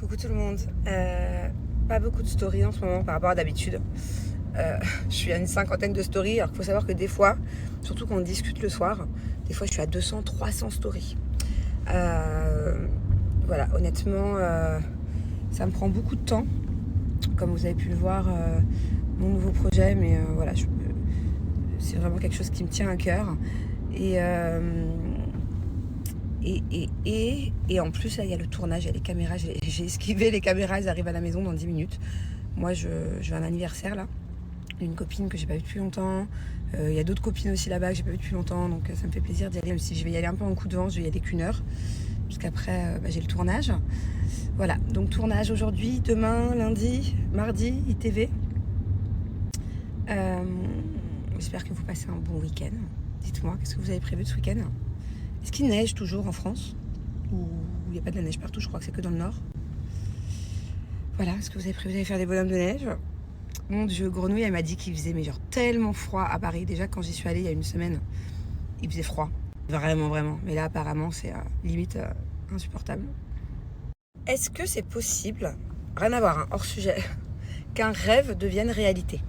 Coucou tout le monde. Pas beaucoup de stories en ce moment par rapport à d'habitude. Je suis à une cinquantaine de stories, alors qu'il faut savoir que des fois, surtout quand on discute le soir, des fois je suis à 200, 300 stories. Voilà, honnêtement, ça me prend beaucoup de temps, comme vous avez pu le voir, mon nouveau projet, mais voilà, c'est vraiment quelque chose qui me tient à cœur. Et en plus, là, il y a le tournage, il y a les caméras. J'ai esquivé les caméras, elles arrivent à la maison dans 10 minutes. Moi, je vais à un anniversaire, là. Une copine que j'ai pas vue depuis longtemps. Il y a d'autres copines aussi là-bas que j'ai pas vues depuis longtemps. Donc, ça me fait plaisir d'y aller. Même si je vais y aller un peu en coup de vent, je vais y aller qu'une heure. Puisqu'après, j'ai le tournage. Voilà, donc tournage aujourd'hui, demain, lundi, mardi, ITV. J'espère que vous passez un bon week-end. Dites-moi, qu'est-ce que vous avez prévu de ce week-end ? Est-ce qu'il neige toujours en France ? Ou il n'y a pas de la neige partout, je crois que c'est que dans le nord. Voilà, est-ce que vous avez prévu d'aller faire des bonhommes de neige ? Mon Dieu, Grenouille, elle m'a dit qu'il faisait mais genre tellement froid à Paris. Déjà, quand j'y suis allée il y a une semaine, il faisait froid. Vraiment, vraiment. Mais là, apparemment, c'est limite insupportable. Est-ce que c'est possible, rien à voir, hein, hors sujet, qu'un rêve devienne réalité ?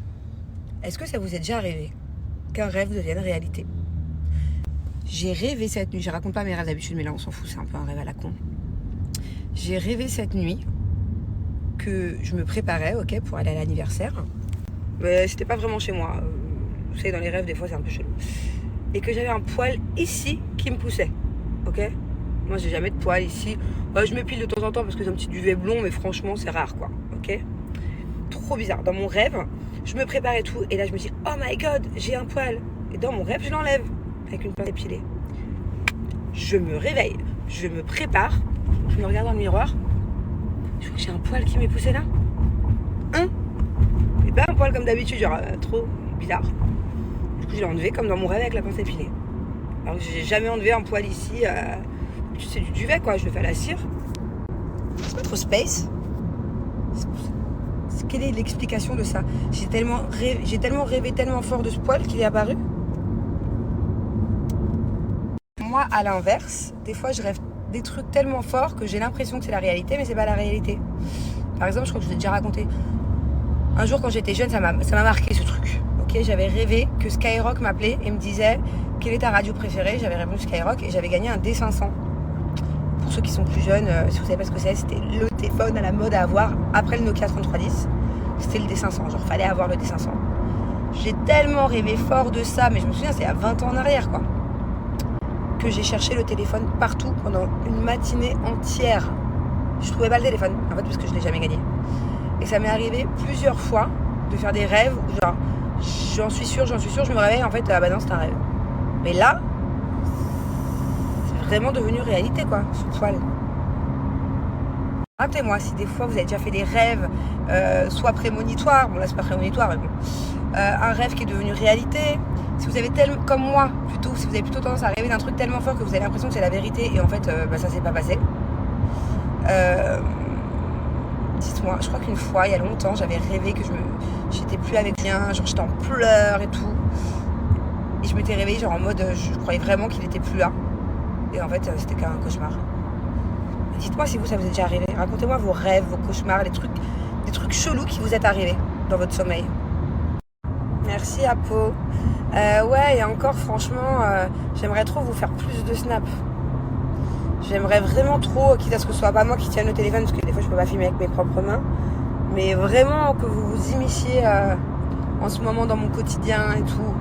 Est-ce que ça vous est déjà arrivé qu'un rêve devienne réalité ? J'ai rêvé cette nuit, je raconte pas mes rêves d'habitude, mais là on s'en fout, c'est un peu un rêve à la con. J'ai rêvé cette nuit que je me préparais, ok, pour aller à l'anniversaire. Mais c'était pas vraiment chez moi. Vous savez, dans les rêves, des fois c'est un peu chelou. Et que j'avais un poil ici qui me poussait, ok ? Moi j'ai jamais de poil ici. Je m'épile de temps en temps parce que j'ai un petit duvet blond, mais franchement c'est rare quoi, ok ? Trop bizarre. Dans mon rêve, je me préparais tout, et là je me dis, oh my god, j'ai un poil. Et dans mon rêve, je l'enlève avec une pince épilée. Je me réveille, je me prépare, je me regarde dans le miroir. Je vois que j'ai un poil qui m'est poussé là. Et pas un poil comme d'habitude, genre trop bizarre. Du coup, je l'ai enlevé comme dans mon rêve avec la pince épilée. Alors que j'ai jamais enlevé un poil ici. C'est du duvet quoi, je le fais à la cire. C'est pas trop space. Quelle est l'explication de ça ? J'ai tellement rêvé tellement fort de ce poil qu'il est apparu. Moi, à l'inverse, des fois, je rêve des trucs tellement forts que j'ai l'impression que c'est la réalité, mais c'est pas la réalité. Par exemple, je crois que je vous ai déjà raconté. Un jour, quand j'étais jeune, ça m'a marqué ce truc. Ok, j'avais rêvé que Skyrock m'appelait et me disait quelle est ta radio préférée. J'avais répondu Skyrock et j'avais gagné un D500. Pour ceux qui sont plus jeunes, si vous savez pas ce que c'est, c'était le téléphone à la mode à avoir après le Nokia 3310. C'était le D500, genre fallait avoir le D500. J'ai tellement rêvé fort de ça, mais je me souviens, c'est à 20 ans en arrière, quoi. Que j'ai cherché le téléphone partout pendant une matinée entière. Je trouvais pas le téléphone, en fait, parce que je l'ai jamais gagné. Et ça m'est arrivé plusieurs fois de faire des rêves où genre, j'en suis sûre, je me réveille, en fait, bah non, c'est un rêve. Mais là, c'est vraiment devenu réalité, quoi, ce poil. Rappelez-moi si des fois vous avez déjà fait des rêves, soit prémonitoires, bon là c'est pas prémonitoire, mais bon, un rêve qui est devenu réalité. Si vous avez comme moi, plutôt, si vous avez plutôt tendance à rêver d'un truc tellement fort que vous avez l'impression que c'est la vérité et en fait ça s'est pas passé. Dites-moi, je crois qu'une fois, il y a longtemps, j'avais rêvé que j'étais plus avec rien, genre j'étais en pleurs et tout. Et je m'étais réveillée genre en mode, je croyais vraiment qu'il était plus là. Et en fait, c'était qu'un cauchemar. Dites-moi si ça vous est déjà arrivé. Racontez-moi vos rêves, vos cauchemars, des trucs chelous qui vous est arrivés dans votre sommeil. Merci Apo. Ouais, et encore franchement, j'aimerais trop vous faire plus de snaps. J'aimerais vraiment trop, quitte à ce que ce soit pas moi qui tienne le téléphone, parce que des fois je peux pas filmer avec mes propres mains, mais vraiment que vous vous immisciez en ce moment dans mon quotidien et tout.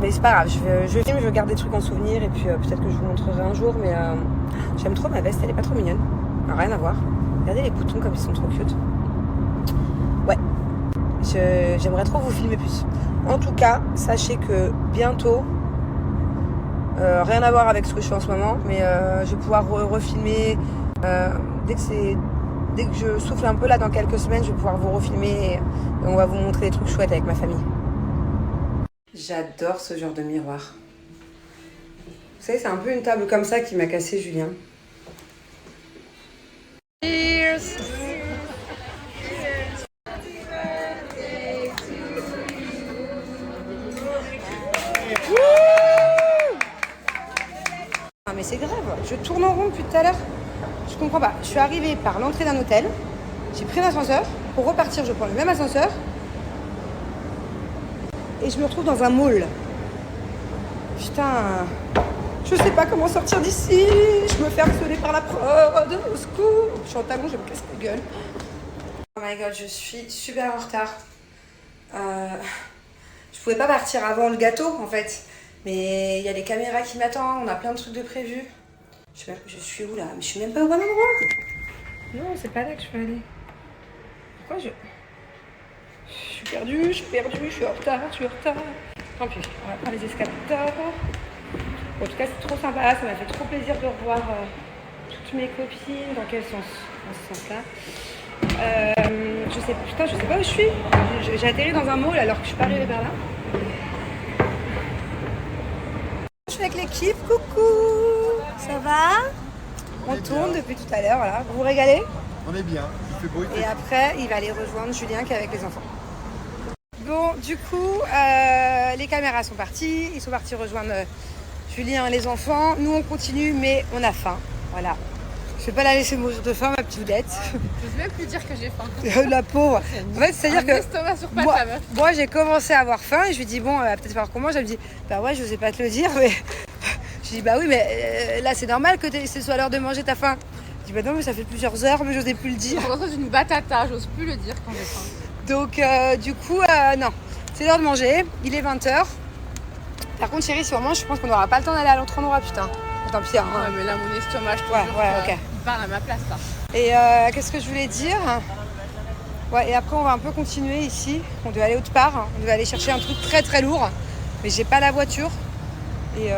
Mais c'est pas grave, je filme, je garde des trucs en souvenir et puis peut-être que je vous montrerai un jour, mais j'aime trop ma veste, elle est pas trop mignonne. Rien à voir. Regardez les boutons comme ils sont trop cute. Ouais, j'aimerais trop vous filmer plus. En tout cas, sachez que bientôt, rien à voir avec ce que je fais en ce moment, mais je vais pouvoir refilmer dès que je souffle un peu là dans quelques semaines, je vais pouvoir vous refilmer et on va vous montrer des trucs chouettes avec ma famille. J'adore ce genre de miroir. Vous savez, c'est un peu une table comme ça qui m'a cassé Julien. Cheers! Ah mais c'est grave, je tourne en rond depuis tout à l'heure. Je comprends pas. Je suis arrivée par l'entrée d'un hôtel. J'ai pris l'ascenseur. Pour repartir, je prends le même ascenseur. Et je me retrouve dans un mall. Putain. Je sais pas comment sortir d'ici. Je me fais harceler par la prod. Au secours. Je suis en talon, je me casse la gueule. Oh my god, je suis super en retard. Je pouvais pas partir avant le gâteau en fait. Mais il y a les caméras qui m'attendent, on a plein de trucs de prévus. Je suis où là? Mais je suis même pas au bon endroit. Non, c'est pas là que je veux aller. Pourquoi je suis perdue, je suis en retard, Tant pis, on va prendre les escalators. En tout cas, c'est trop sympa, ça m'a fait trop plaisir de revoir toutes mes copines. Dans quel sens? Dans ce sens-là. Je sais pas où je suis. J'ai atterri dans un mall alors que je suis pas arrivée par là. Je suis avec l'équipe, coucou. Ça va? On tourne depuis tout à l'heure, voilà. Vous vous régalez? On est bien, il fait beau. Et après, il va aller rejoindre Julien qui est avec les enfants. Bon, du coup, les caméras sont parties. Ils sont partis rejoindre Julien et les enfants. Nous, on continue, mais on a faim. Voilà. Je vais pas la laisser mourir de faim, ma petite Oudette. J'ose même plus dire que j'ai faim. La pauvre. En fait, c'est-à-dire que estomac sur pattes, moi, j'ai commencé à avoir faim et je lui dis bon, peut-être falloir qu'on mange. Elle me dit bah ouais, je sais pas te le dire, mais je dis bah oui, mais là, c'est normal que ce soit l'heure de manger, ta faim. Je dis bah non, mais ça fait plusieurs heures, mais j'osais plus le dire. J'ai une batata, j'ose plus le dire quand j'ai faim. Donc, du coup, non, c'est l'heure de manger. Il est 20h. Par contre, chérie, si on mange, je pense qu'on n'aura pas le temps d'aller à l'autre endroit, putain. Tant pis, hein. Ouais, mais là, mon estomac, je te jure ok. il parle à ma place, là. Et qu'est-ce que je voulais dire? Ouais, et après, on va un peu continuer ici. On devait aller autre part. On devait aller chercher un truc très très lourd. Mais j'ai pas la voiture. Et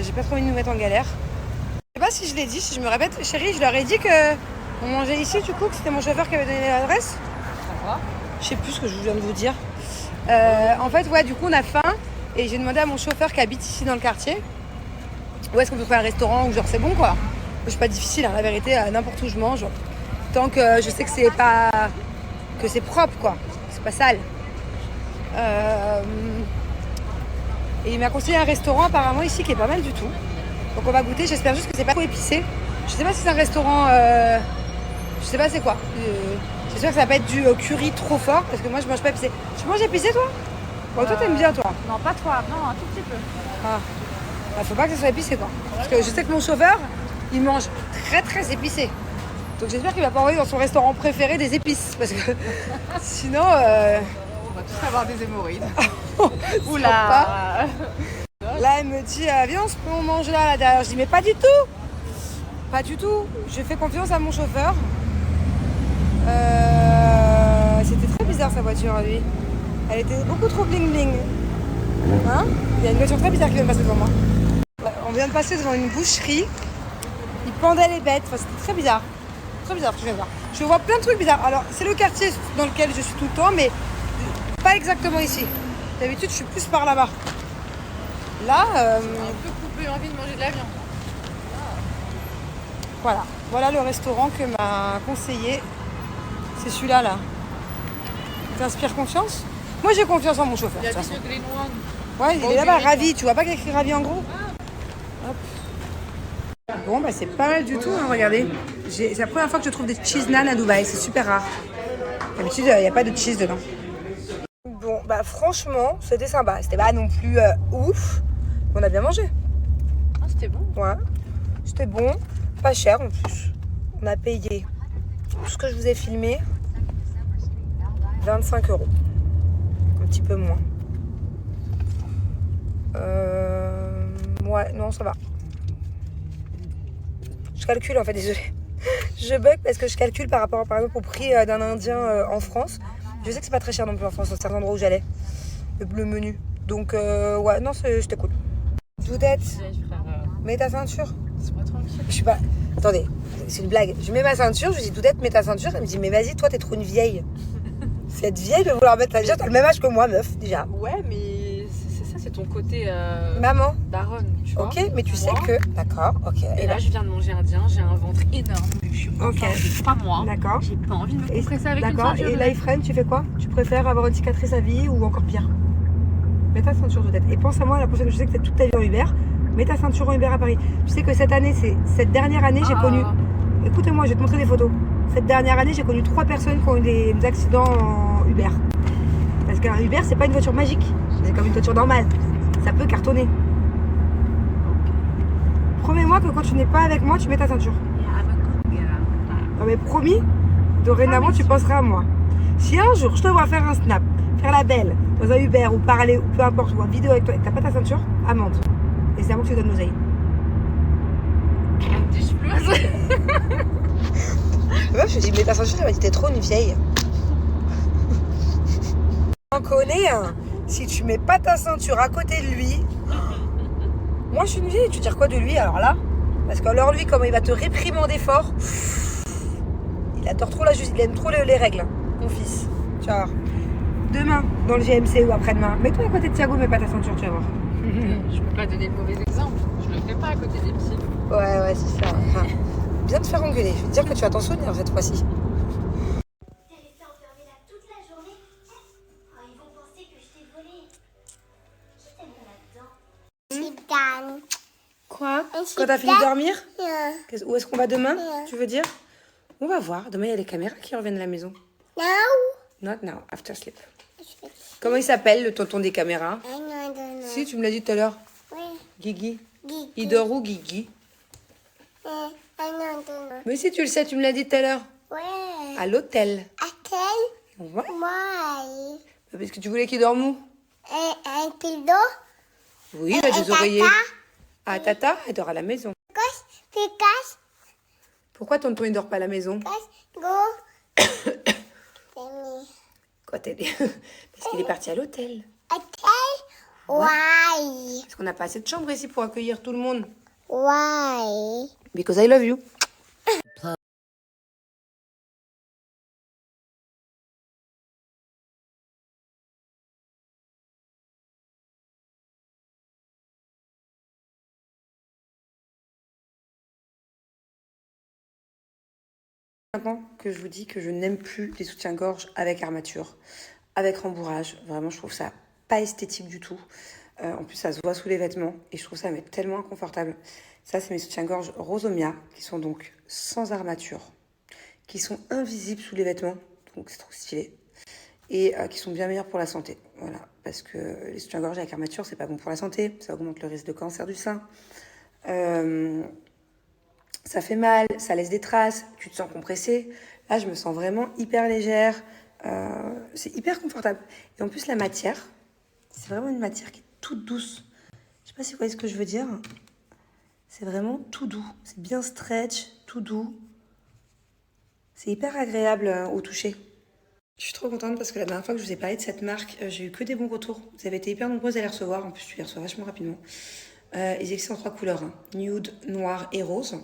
j'ai pas trop envie de nous mettre en galère. Je sais pas si je l'ai dit, si je me répète. Chérie, je leur ai dit qu'on mangeait ici, du coup, que c'était mon chauffeur qui avait donné l'adresse. Ça va? Je sais plus ce que je viens de vous dire. En fait, ouais, du coup, on a faim. Et j'ai demandé à mon chauffeur qui habite ici dans le quartier où est-ce qu'on peut faire un restaurant où genre c'est bon quoi. Je suis pas difficile, hein, la vérité, n'importe où je mange. Tant que je sais que c'est pas. Que c'est propre quoi. C'est pas sale. Et il m'a conseillé un restaurant apparemment ici qui est pas mal du tout. Donc on va goûter, j'espère juste que c'est pas trop épicé. Je sais pas si c'est un restaurant. Je sais pas c'est quoi. J'espère que ça va pas être du curry trop fort parce que moi je mange pas épicé. Tu manges épicé toi? Bon, toi t'aimes bien toi? Non, pas toi, non, un tout petit peu. Ah. Bah, faut pas que ça soit épicé quoi. Parce que je sais que mon chauffeur, il mange très très épicé. Donc j'espère qu'il va pas envoyer dans son restaurant préféré des épices. Parce que sinon... On va tous avoir des hémorroïdes. Oula. Là elle me dit, viens on mange là derrière. Je dis mais pas du tout. Pas du tout. Je fais confiance à mon chauffeur. C'était très bizarre sa voiture lui. Elle était beaucoup trop bling bling. Hein? Il y a une voiture très bizarre qui vient de passer devant moi. On vient de passer devant une boucherie. Ils pendaient les bêtes. Enfin, c'était très bizarre. Très bizarre ce que je viens de voir. Je vois plein de trucs bizarres. Alors, c'est le quartier dans lequel je suis tout le temps, mais pas exactement ici. D'habitude, je suis plus par là-bas. Là, Un peu coupé, envie de manger de la viande. voilà. Voilà le restaurant que m'a conseillé. C'est celui-là, là. T'inspires confiance? Moi, j'ai confiance en mon chauffeur. Il habite de Glénois. Ouais, il est là-bas, ravi. Tu vois pas qu'il y a écrit ravi en gros? Hop. Bon, bah c'est pas mal du tout, hein, regardez. C'est la première fois que je trouve des cheese naan à Dubaï, c'est super rare. D'habitude, il n'y a pas de cheese dedans. Bon, bah franchement, c'était sympa. C'était pas non plus ouf. On a bien mangé. Ah, c'était bon. Ouais, c'était bon. Pas cher en plus. On a payé tout ce que je vous ai filmé. 25 €. Un petit peu moins. Ouais, non, ça va. Je calcule en fait, désolé. Je bug parce que je calcule par rapport par exemple au prix d'un Indien en France. Je sais que c'est pas très cher non plus en France, dans certains endroits où j'allais. Le menu. Donc, ouais, non, c'était cool. Doudette, mets ta ceinture. C'est pas tranquille. Je suis pas. Attendez, c'est une blague. Je mets ma ceinture, je lui dis Doudette, mets ta ceinture. Elle me dit, mais vas-y, toi, t'es trop une vieille. Cette vieille de vouloir mettre ta ceinture, t'as le même âge que moi, meuf, déjà. Ouais, mais c'est ça, c'est ton côté Maman. daronne, tu vois. Ok, mais tu sais que. D'accord, ok. Et là, je viens de manger indien, j'ai un ventre énorme. Je suis Ok. j'ai 3 mois. D'accord. J'ai pas envie de me compresser avec une D'accord, ceinture. et Life tu fais quoi? Tu préfères avoir une cicatrice à vie ou encore pire? Mets ta ceinture de tête. Et pense à moi, la prochaine, je sais que t'es toute ta vie en Uber. Mets ta ceinture en Uber à Paris. Tu sais que cette année, cette dernière année, j'ai connu Écoutez-moi, je vais te montrer des photos. Cette dernière année, j'ai connu 3 personnes qui ont eu des accidents en Uber. Parce qu'un Uber, c'est pas une voiture magique. C'est comme une voiture normale. Ça peut cartonner. Promets-moi que quand tu n'es pas avec moi, tu mets ta ceinture. Non mais promis, dorénavant, tu penseras à moi. Si un jour, je te vois faire un snap, faire la belle, dans un Uber, ou parler, ou peu importe, ou en vidéo avec toi, et que t'as pas ta ceinture, amende. Et c'est à moi que tu donnes l'oseille. Meuf, je dis mets ta ceinture, elle m'a dit t'es trop une vieille. On connaît, hein. Si tu mets pas ta ceinture à côté de lui, moi je suis une vieille, tu tires quoi de lui alors là? Parce que alors lui, comment il va te réprimander fort, il adore trop la justice, il aime trop les règles, mon fils. Tu vas voir. Demain, dans le GMC ou après-demain, mets-toi à côté de Thiago, mets pas ta ceinture, tu vas voir. Je peux pas donner le mauvais exemple. Je le fais pas à côté des petits. Ouais, c'est ça. Enfin, bien te faire engueuler. Je vais te dire que tu vas t'en souvenir cette fois-ci. T'es resté enfermé là toute la journée. Oh, ils vont penser que je t'ai volé. Qui t'a mis là-dedans? Quoi? Quand t'as fini de dormir? Où est-ce qu'on va demain? Tu veux dire? On va voir. Demain, il y a les caméras qui reviennent à la maison. Not now, after sleep. Comment il s'appelle, le tonton des caméras? Si, tu me l'as dit tout à l'heure. Guigui. Il dort où, Guigui? Mais si, tu le sais, tu me l'as dit tout à l'heure. À l'hôtel. Ouais. Parce que tu voulais qu'il dorme où? Oui, il a des oreillers. Ah, Tata, elle dort à la maison. Pourquoi tonton, il dort pas à la maison? Quoi, t'es... Parce qu'il est parti à l'hôtel. Parce qu'on n'a pas assez de chambres ici pour accueillir tout le monde. Because I love you. Maintenant que je vous dis que je n'aime plus les soutiens-gorge avec armature, avec rembourrage, vraiment je trouve ça pas esthétique du tout. En plus ça se voit sous les vêtements et je trouve ça mais tellement inconfortable. Ça c'est mes soutiens-gorge Rosomia qui sont donc sans armature, qui sont invisibles sous les vêtements, donc c'est trop stylé. Et qui sont bien meilleurs pour la santé, voilà. Parce que les soutiens-gorge avec armature c'est pas bon pour la santé, ça augmente le risque de cancer du sein. Ça fait mal, ça laisse des traces, tu te sens compressée. Là, je me sens vraiment hyper légère. C'est hyper confortable. Et en plus, la matière, c'est vraiment une matière qui est toute douce. Je sais pas si vous voyez ce que je veux dire. C'est vraiment tout doux. C'est bien stretch, tout doux. C'est hyper agréable au toucher. Je suis trop contente parce que la dernière fois que je vous ai parlé de cette marque, j'ai eu que des bons retours. Vous avez été hyper nombreuses à les recevoir. En plus, tu les reçois vachement rapidement. Ils existent en 3 couleurs, hein. Nude, noir et rose.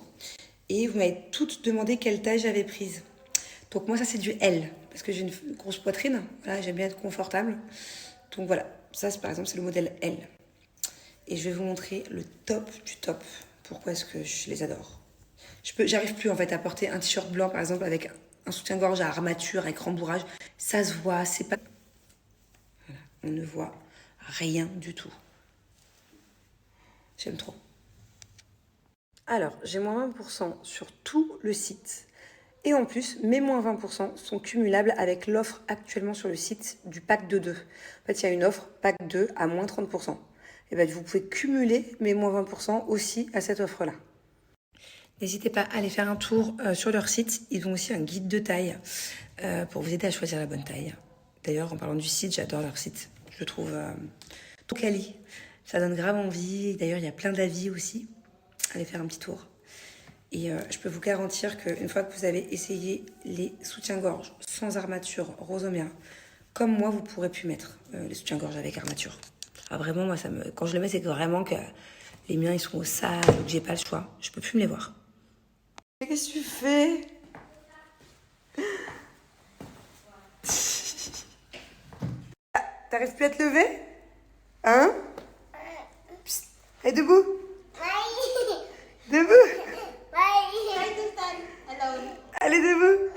Et vous m'avez toutes demandé quelle taille j'avais prise. Donc moi ça c'est du L, parce que j'ai une grosse poitrine, voilà, j'aime bien être confortable. Donc voilà, ça par exemple c'est le modèle L. Et je vais vous montrer le top du top. Pourquoi est-ce que je les adore? J'arrive plus en fait à porter un t-shirt blanc par exemple avec un soutien-gorge à armature, avec rembourrage. Ça se voit, c'est pas... Voilà, on ne voit rien du tout. J'aime trop. Alors, j'ai moins 20% sur tout le site. Et en plus, mes moins 20% sont cumulables avec l'offre actuellement sur le site du pack de 2. En fait, il y a une offre pack 2 à moins 30%. Et bien, vous pouvez cumuler mes moins 20% aussi à cette offre-là. N'hésitez pas à aller faire un tour sur leur site. Ils ont aussi un guide de taille pour vous aider à choisir la bonne taille. D'ailleurs, en parlant du site, j'adore leur site. Je le trouve tout quali. Ça donne grave envie. D'ailleurs, il y a plein d'avis aussi. Allez faire un petit tour. Et je peux vous garantir qu'une fois que vous avez essayé les soutiens-gorge sans armature Rosomia, comme moi, vous pourrez plus mettre les soutiens-gorge avec armature. Ah, vraiment, moi, quand je le mets, c'est vraiment que les miens, ils sont au sale, ou que j'ai pas le choix. Je peux plus me les voir. Qu'est-ce que tu fais? T'arrives plus à te lever? Hein? Psst. Allez, debout. Debout. Allez, debout.